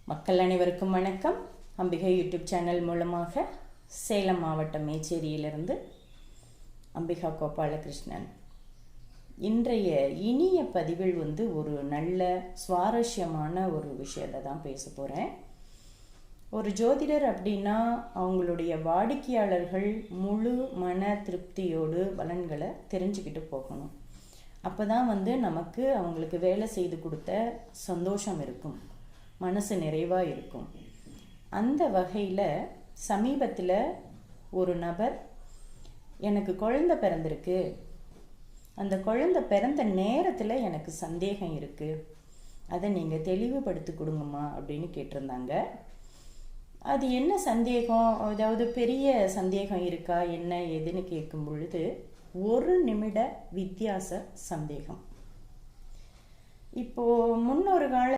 மக்கள் அனைவருக்கும் வணக்கம். அம்பிகை யூடியூப் சேனல் மூலமாக சேலம் மாவட்டம் மேச்சேரியிலிருந்து அம்பிகா கோபாலகிருஷ்ணன். இன்றைய இனிய பதிவில் ஒரு நல்ல சுவாரஸ்யமான ஒரு விஷயத்தை தான் பேச போகிறேன். ஒரு ஜோதிடர் அப்படின்னா அவங்களுடைய வாடிக்கையாளர்கள் முழு மன திருப்தியோடு பலன்களை தெரிஞ்சுக்கிட்டு போகணும். அப்போ தான் நமக்கு அவங்களுக்கு வேலை செய்து கொடுத்த சந்தோஷம் இருக்கும், மனசு நிறைவாக இருக்கும். அந்த வகையில் சமீபத்தில் ஒரு நபர், எனக்கு குழந்தை பிறந்திருக்கு, அந்த குழந்தை பிறந்த நேரத்தில் எனக்கு சந்தேகம் இருக்குது, அதை நீங்கள் தெளிவுபடுத்தி கொடுங்கம்மா அப்படின்னு கேட்டிருந்தாங்க. அது என்ன சந்தேகம், அதாவது பெரிய சந்தேகம் இருக்கா என்ன ஏதுன்னு கேட்கும் பொழுது, 1 நிமிட வித்தியாச சந்தேகம். இப்போது முன்னொரு கால